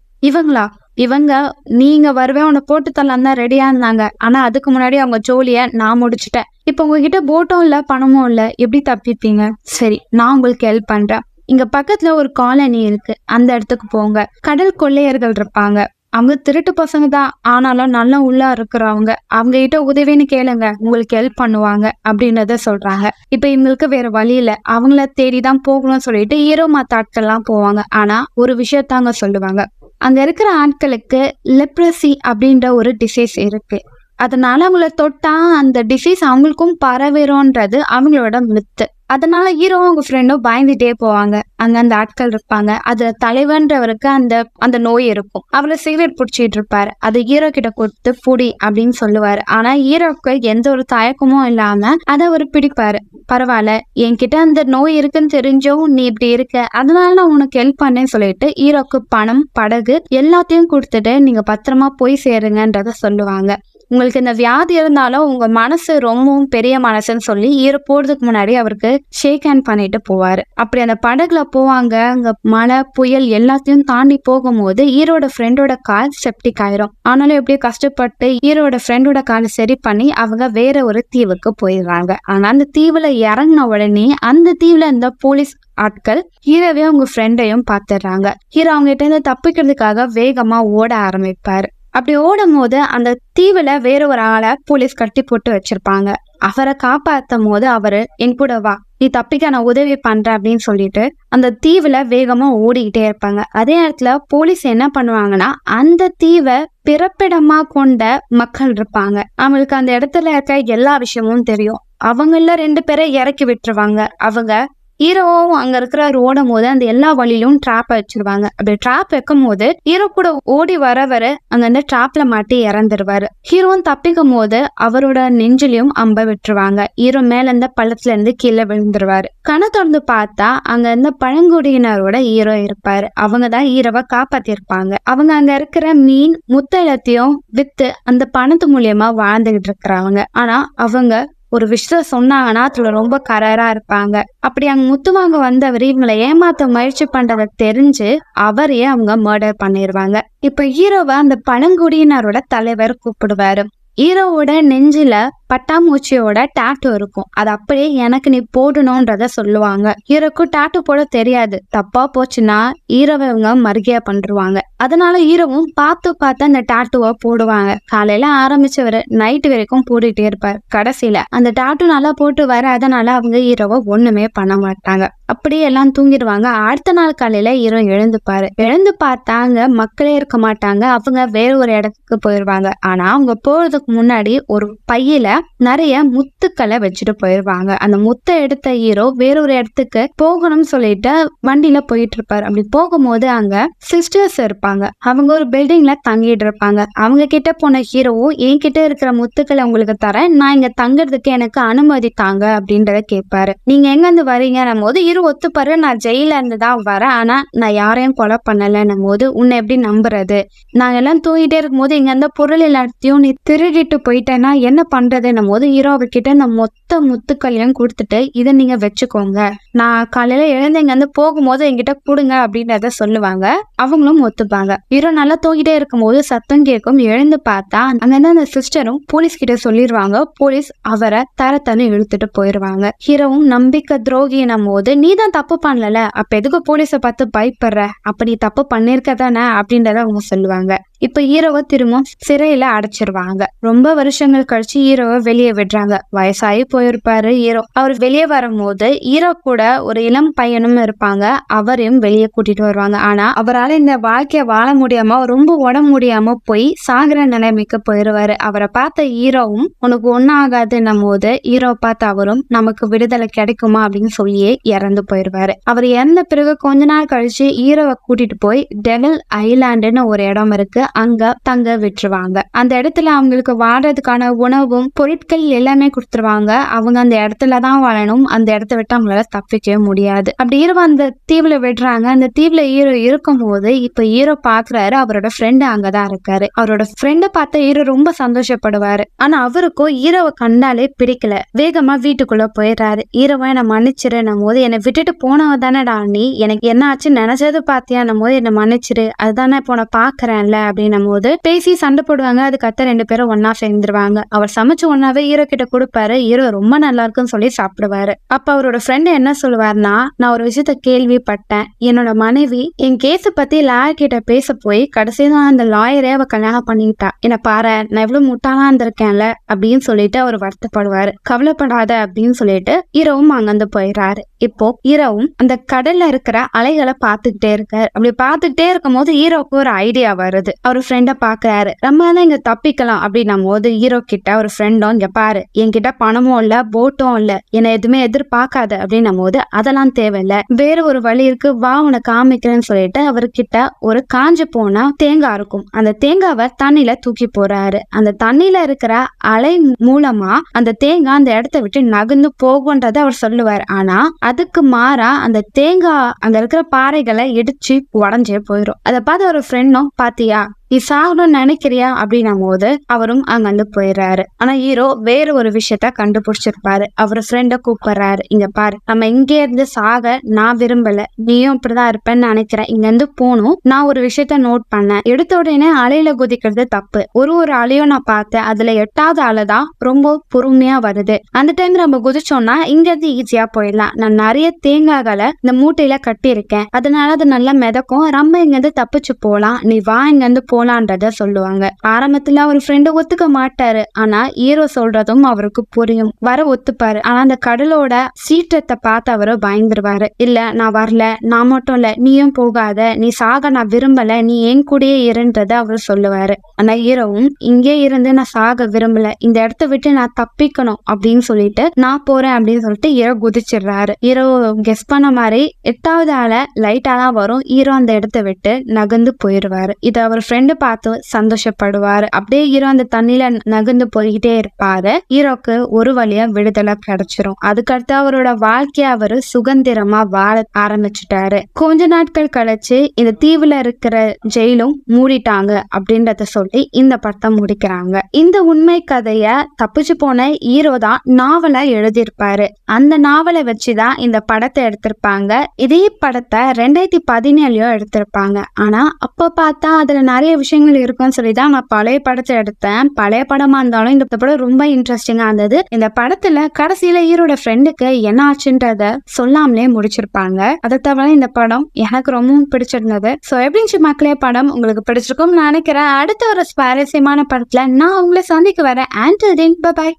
Speaker 1: இவங்க நீங்க வருவேன் உன்னை போட்டு தரலாம் தான் ரெடியா இருந்தாங்க, ஆனா அதுக்கு முன்னாடி அவங்க ஜோலிய நான் முடிச்சுட்டேன், இப்ப உங்ககிட்ட போட்டும் இல்ல பணமும் இல்ல, எப்படி தப்பிப்பீங்க, சரி நான் உங்களுக்கு ஹெல்ப் பண்றேன், இங்க பக்கத்துல ஒரு காலனி இருக்கு, அந்த இடத்துக்கு போங்க, கடல் கொள்ளையர்கள் இருப்பாங்க, அவங்க திருட்டு பசங்க தான், ஆனாலும் நல்லா உள்ள இருக்கிறவங்க, அவங்க கிட்ட உதவின்னு கேளுங்க, உங்களுக்கு ஹெல்ப் பண்ணுவாங்க அப்படின்றத சொல்றாங்க. இப்ப இவங்களுக்கு வேற வழி இல்ல, அவங்கள தேடிதான் போகணும்னு சொல்லிட்டு ஹீரோ மத்த ஆட்கள் எல்லாம் போவாங்க. ஆனா ஒரு விஷயத்தாங்க சொல்லுவாங்க, அங்க இருக்கிற ஆட்களுக்கு லெப்ரசி அப்படின்ற ஒரு டிசீஸ் இருக்கு, அதனால அவங்கள தொட்டா அந்த டிசீஸ் அவங்களுக்கும் பரவிடும்ன்றது அவங்களோட மித்து. அதனால ஹீரோவும் அவங்க ஃப்ரெண்டும் பயந்துட்டே போவாங்க. அங்க அந்த ஆட்கள் இருப்பாங்க. அதுல தலைவன்றவருக்கு அந்த அந்த நோய் இருக்கும். அவரை சிகரெட் பிடிச்சிட்டு இருப்பாரு. அது ஹீரோ கிட்ட கொடுத்து புடி அப்படின்னு சொல்லுவாரு. ஆனா ஹீரோக்கு எந்த ஒரு தயக்கமும் இல்லாம அதை அவர் பிடிப்பாரு. பரவாயில்ல, என்கிட்ட அந்த நோய் இருக்குன்னு தெரிஞ்சும் நீ இப்படி இருக்க, அதனால நான் உனக்கு ஹெல்ப் பண்ணேன்னு சொல்லிட்டு ஹீரோக்கு பணம், படகு எல்லாத்தையும் கொடுத்துட்டு நீங்க பத்திரமா போய் சேருங்கன்றத சொல்லுவாங்க. உங்களுக்கு இந்த வியாதி இருந்தாலும் உங்க மனசு ரொம்பவும் பெரிய மனசுன்னு சொல்லி ஹீரோ போறதுக்கு முன்னாடி அவருக்கு ஷேக் ஹேண்ட் பண்ணிட்டு போவாரு. அப்படி அந்த படகுல போவாங்க. அங்க மழை, புயல் எல்லாத்தையும் தாண்டி போகும்போது ஹீரோட ஃப்ரெண்டோட கால் செப்டிக் ஆயிரும். ஆனாலும் எப்படியோ கஷ்டப்பட்டு ஹீரோட ஃப்ரெண்டோட காலை சரி பண்ணி அவங்க வேற ஒரு தீவுக்கு போயிடுறாங்க. ஆனா அந்த தீவுல இறங்கின உடனே அந்த தீவுல இந்த போலீஸ் ஆட்கள் ஹீரோவே அவங்க ஃப்ரெண்டையும் பாத்துடுறாங்க. ஹீரோ அவங்க கிட்ட இருந்து தப்பிக்கிறதுக்காக வேகமா ஓட ஆரம்பிப்பாரு. அப்படி ஓடும் போது அந்த தீவுல வேற ஒரு ஆளை போலீஸ் கட்டி போட்டு வச்சிருப்பாங்க. அவரை காப்பாத்தும் போது அவரு என் கூட வா, நீ தப்பிக்க நான் உதவி பண்றேன் அப்படின்னு சொல்லிட்டு அந்த தீவுல வேகமா ஓடிக்கிட்டே இருப்பாங்க. அதே நேரத்துல போலீஸ் என்ன பண்ணுவாங்கன்னா அந்த தீவை பிறப்பிடமா கொண்ட மக்கள் இருப்பாங்க. அவங்களுக்கு அந்த இடத்துல இருக்க எல்லா விஷயமும் தெரியும். அவங்கள 2 பேரை இறக்கி விட்டுருவாங்க. அவங்க ஹீரோவும் அங்க இருக்கிற ஓடும் போது அந்த எல்லா வழியிலும் டிராப் வச்சிருவாங்க. அப்படி டிராப் வைக்கும் போது ஹீரோ கூட ஓடி வரவரு அங்க அந்த டிராப்ல மாட்டி இறந்துருவாரு. ஹீரோவும் தப்பிக்கும் போது அவரோட நெஞ்சிலையும் அம்ப விட்டுருவாங்க. ஹீரோ மேல இருந்த பள்ளத்துல இருந்து கீழே விழுந்துருவாரு. கண்ணை திறந்து பார்த்தா அங்க இருந்த பழங்குடியினரோட ஹீரோ இருப்பாரு. அவங்கதான் ஹீரோவை காப்பாத்திருப்பாங்க. அவங்க அங்க இருக்கிற மீன், முட்டை எல்லாத்தையும் வித்து அந்த பணத்து மூலியமா வாழ்ந்துகிட்டு இருக்கிறாங்க. ஆனா அவங்க ஒரு விஷயத்த சொன்னாங்கன்னா அதுல ரொம்ப கரரா இருப்பாங்க. அப்படி அங்க முத்து வாங்க வந்தவர் இவங்களை ஏமாத்த முயற்சி பண்றத தெரிஞ்சு அவரையே அவங்க மர்டர் பண்ணிடுவாங்க. இப்ப ஹீரோவை அந்த பழங்குடியினரோட தலைவர் கூப்பிடுவாரு. ஹீரோவோட நெஞ்சில பட்டாம்பூச்சியோட டாட்டூ இருக்கும். அது அப்படியே எனக்கு நீ போடணும்ன்றத சொல்லுவாங்க. ஹீரோக்கு டாட்டூ போட தெரியாது. தப்பா போச்சுன்னா ஹீரோவை இவங்க மறுகையா பண்ணிருவாங்க. அதனால ஹீரோவும் பார்த்து அந்த டாட்டூவை போடுவாங்க. காலையில ஆரம்பிச்சவரு நைட்டு வரைக்கும் போட்டுட்டே இருப்பாரு. கடைசியில அந்த டாட்டூ நல்லா போட்டு வர, அதனால அவங்க ஹீரோவை ஒண்ணுமே பண்ண மாட்டாங்க. அப்படியே எல்லாம் தூங்கிடுவாங்க. அடுத்த நாள் காலையில ஹீரோ எழுந்துப்பாரு. எழுந்து பார்த்தாங்க மக்களே இருக்க மாட்டாங்க. அவங்க வேற ஒரு இடத்துக்கு போயிருவாங்க. ஆனா அவங்க போறதுக்கு முன்னாடி ஒரு பையில நிறைய முத்துக்களை வச்சுட்டு போயிருவாங்க. அந்த முத்தை எடுத்த ஹீரோ வேற ஒரு இடத்துக்கு போகணும்னு சொல்லிட்டு வண்டியில போயிட்டு இருப்பாரு. அப்படி போகும்போது அங்க சிஸ்டர்ஸ் இருப்பாங்க. அவங்க ஒரு பில்டிங்ல தங்கிட்டு இருப்பாங்க. அவங்க கிட்ட போன ஹீரோவும் என்கிட்ட இருக்கிற முத்துக்களை உங்களுக்கு தரேன், நான் இங்க தங்குறதுக்கு எனக்கு அனுமதி தாங்க அப்படின்றத கேட்பாரு. நீங்க எங்க இருந்து வரீங்கன்னும் போது ஹீரோ ஒத்துப்பாரு. நான் ஜெயில இருந்து தான் வரேன், ஆனா நான் யாரையும் கொலை பண்ணலன்னும் போது உன்னை எப்படி நம்புறது? நாங்க எல்லாம் தூங்கிட்டே இருக்கும் போது இங்க அந்த பொருள் எல்லாத்தையும் நீ திருடிட்டு போயிட்டேன்னா என்ன பண்றதுன்னும் போது ஹீரோ அவர்கிட்ட இந்த மொத்த முத்துக்களையும் கொடுத்துட்டு இதை நீங்க வச்சுக்கோங்க, நான் காலையில எழுந்து இங்க வந்து போகும்போது என்கிட்ட கொடுங்க அப்படின்றத சொல்லுவாங்க. அவங்களும் ஒத்துப்பாங்க. ஹீரோ நல்லா தூங்கிட்டே இருக்கும் போது சத்தம் கேட்கும். எழுந்து பார்த்தா அங்க இருந்து அந்த சிஸ்டரும் போலீஸ் கிட்ட சொல்லிடுவாங்க. போலீஸ் அவரை தரத்தனு இழுத்துட்டு போயிருவாங்க. ஹீரோவும் நம்பிக்கை துரோகினும் போது நீ தான் தப்பு பண்ணல, அப்ப எதுக்கு போலீஸை பார்த்து பயப்படுற, அப்படி தப்பு பண்ணிருக்க தானே அப்படின்றத அவங்க சொல்லுவாங்க. இப்ப ஹீரோவை திரும்ப சிறையில அடைச்சிருவாங்க. ரொம்ப வருஷங்கள் கழிச்சு ஹீரோவை வெளியே விடுறாங்க. வயசாகி போயிருப்பாரு ஹீரோ. அவர் வெளியே வரும்போது ஹீரோ கூட ஒரு இளம் பையனும் இருப்பாங்க. அவரையும் வெளியே கூட்டிட்டு வருவாங்க. ஆனா அவரால் இந்த வாழ்க்கைய வாழ முடியாம ரொம்ப உடம்பு முடியாம போய் சாகிற நிலைமைக்கு போயிருவாரு. அவரை பார்த்த ஹீரோவும் உனக்கு ஒன்னும் ஆகாதுன்னும் போது ஹீரோ பார்த்து அவரும் நமக்கு விடுதலை கிடைக்குமா அப்படின்னு சொல்லியே இறந்து போயிருவாரு. அவர் இறந்த பிறகு கொஞ்ச நாள் கழிச்சு ஹீரோவை கூட்டிட்டு போய் டெவில் ஐலாண்டுன்னு ஒரு இடம் இருக்கு, அங்க தங்க விட்டுருவாங்க. அந்த இடத்துல அவங்களுக்கு வாடுறதுக்கான உணவும் பொருட்கள் எல்லாமே கொடுத்துருவாங்க. அவங்க அந்த இடத்துலதான் வாழணும். அந்த இடத்த விட்டு அவங்களால தப்பிக்கவே முடியாது. அப்படி ஹீரோ அந்த தீவுல விடுறாங்க. அந்த தீவுல ஹீரோ இருக்கும் போது இப்ப ஹீரோ பாக்குறாரு அவரோட ஃப்ரெண்டு அங்கதான் இருக்காரு. அவரோட ஃப்ரெண்டை பார்த்த ஹீரோ ரொம்ப சந்தோஷப்படுவாரு. ஆனா அவருக்கும் ஹீரோவை கண்டாலே பிடிக்கல. வேகமா வீட்டுக்குள்ள போயிடுறாரு. ஹீரோவை என்ன மன்னிச்சிருன்னும் போது என்னை விட்டுட்டு போனவ தானடா நீ, எனக்கு என்ன ஆச்சு நினைச்சது பாத்தியான்னும் போது என்னை மன்னிச்சிரு, அதுதானே இப்போ நான் பாக்குறேன்ல அப்படின்னும் போது பேசி சண்டை போடுவாங்க. அதுக்கத்த 2 பேரும் ஒன்னா சேர்ந்துருவாங்க. அவர் சமைச்சு ஒன்னாவே ஹீரோ கிட்ட கொடுப்பாரு. ஹீரோ ரொம்ப நல்லா இருக்குன்னு சொல்லி சாப்பிடுவாரு. அப்ப அவரோட ஃப்ரெண்டு என்ன சொல்லுவாருன்னா, நான் ஒரு விஷயத்த கேள்விப்பட்டேன், என்னோட மனைவி என் கேஸ பத்தி லாயர் கிட்ட பேச போய் கடைசிதான் அந்த லாயரே அவ கல்யாணம் பண்ணிட்டா, என்ன பாரு நான் எவ்வளவு முட்டாளா இருந்திருக்கேன்ல அப்படின்னு சொல்லிட்டு அவர் வருத்தப்படுவாரு. கவலைப்படாத அப்படின்னு சொல்லிட்டு ஹீரோவும் அங்கிருந்து போயிடுறாரு. இப்போ ஹீரோவும் அந்த கடல்ல இருக்கிற அலைகளை பார்த்துக்கிட்டே இருக்காரு. அப்படி பார்த்துக்கிட்டே இருக்கும் போது ஹீரோவுக்கு ஒரு ஐடியா வருது. அவர் அவர் ஃப்ரெண்டை பாக்குறாரு. நம்ம தான் இங்க தப்பிக்கலாம் அப்படின்னும் போது ஹீரோ கிட்ட ஒரு ஃப்ரெண்டும், இங்க பாரு என்கிட்ட பணமும் இல்ல போட்டும் இல்ல, என்ன எதுவுமே எதிர்பார்க்காத அப்படின்னும் போது அதெல்லாம் தேவையில்ல, வேற ஒரு வழி இருக்கு வா உனக்கு காமிக்கிறேன்னு சொல்லிட்டு அவர்கிட்ட ஒரு காஞ்சு போன தேங்காய் இருக்கும். அந்த தேங்காவை தண்ணியில தூக்கி போறாரு. அந்த தண்ணியில இருக்கிற அலை மூலமா அந்த தேங்காய் அந்த இடத்த விட்டு நகர்ந்து போகும்ன்றத அவர் சொல்லுவார். ஆனா அதுக்கு மாறா அந்த தேங்காய் அங்க இருக்கிற பாறைகளை இடிச்சு உடஞ்சே போயிடும். அதை பார்த்து ஒரு ஃப்ரெண்டும், பாத்தியா நீ சாகணும்னு நினைக்கிறியா அப்படின்னும் போது அவரும் அங்க வந்து போயிடுறாரு. ஆனா ஹீரோ வேற ஒரு விஷயத்த கண்டுபிடிச்சிருப்பாரு. அவர் ஃப்ரெண்ட கூப்பிடுறாரு, இங்க பாரு நம்ம இங்கே இருந்து சாக நான் விரும்பல, நீயும் இப்படிதான் இருப்பேன்னு நினைக்கிறேன், இங்க இருந்து போகணும். நான் ஒரு விஷயத்த நோட் பண்ணேன், எடுத்த உடனே அலையில குதிக்கிறது தப்பு. ஒரு அலையும் நான் பார்த்தேன், அதுல 8வது அலை தான் ரொம்ப பொறுமையா வருது. அந்த டைம் நம்ம குதிச்சோம்னா இங்க இருந்து ஈஸியா போயிடலாம். நான் நிறைய தேங்காய்களை இந்த மூட்டையில கட்டி இருக்கேன், அதனால அது நல்லா மிதக்கும், நம்ம இங்க இருந்து தப்பிச்சு போலாம், நீ வா இங்க இருந்து போலான்றத சொல்லுவாங்க. ஆரம்பத்துல அவர் ஃப்ரெண்டு ஒத்துக்க மாட்டாரு. ஆனா ஹீரோ சொல்றதும் அவருக்கு புரியும். வர ஒத்துப்பாரு. ஆனா அந்த கடலோட சீற்றத்தை பார்த்து அவரு பயந்துருவாரு. இல்ல நான் வரல, நான் மட்டும் இல்ல நீயும் போகாத, நீ சாக நான் விரும்பல, நீ என் கூடயே இருன்றத அவரு சொல்லுவாரு. ஆனா ஹீரோவும் இங்கே இருந்து நான் சாக விரும்பல, இந்த இடத்த விட்டு நான் தப்பிக்கணும் அப்படின்னு சொல்லிட்டு நான் போறேன் அப்படின்னு சொல்லிட்டு ஹீரோ குதிச்சிடுறாரு. ஹீரோ கெஸ் பண்ண மாதிரி 8வது ஆள லைட்டா தான் வரும். ஹீரோ அந்த இடத்த விட்டு நகர்ந்து போயிடுவாரு. இத அவர் ஃப்ரெண்டு பார்த்து சந்தோஷப்படுவாரு. அப்படியே ஹீரோ அந்த தண்ணியில நகர்ந்து போய்கிட்டே இருப்பாரு. ஹீரோக்கு ஒரு வழியா விடுதலை கிடைச்சிரும். அதுக்கடுத்து அவரோட வாழ்க்கைய அவரு சுதந்திரமா வாழ ஆரம்பிச்சுட்டாரு. கொஞ்ச நாட்கள் கழிச்சு இந்த தீவுல இருக்கிற ஜெயிலும் மூடிட்டாங்க அப்படின்றத சொல்லி இந்த படத்தை முடிக்கிறாங்க. இந்த உண்மை கதைய தப்பிச்சு போன ஹீரோ தான் நாவலா எழுதியிருப்பாரு. அந்த நாவலை வச்சுதான் இந்த படத்தை எடுத்திருப்பாங்க. இதே படத்தை 2017 எடுத்திருப்பாங்க. ஆனா அப்ப பார்த்தா அதுல நிறைய விஷயங்கள் இருக்கும்னு சொல்லிதான் நான் பழைய படத்தை எடுத்தேன். பழைய படமா இருந்தாலும் இந்த படம் ரொம்ப இன்ட்ரெஸ்டிங்கா இருந்தது. இந்த படத்துல கடைசியில ஹீரோட ஃப்ரெண்டுக்கு என்ன ஆச்சுன்றத சொல்லாமலே முடிச்சிருப்பாங்க. அதை தவிர இந்த படம் எனக்கு ரொம்பவும் பிடிச்சிருந்தது. சோ எப்படின்னு மக்களே படம் உங்களுக்கு பிடிச்சிருக்கும் நினைக்கிறேன். அடுத்த ஒரு சுவாரஸ்யமான படத்துல நான் உங்களை சந்திக்க வரேன். Until then, bye bye.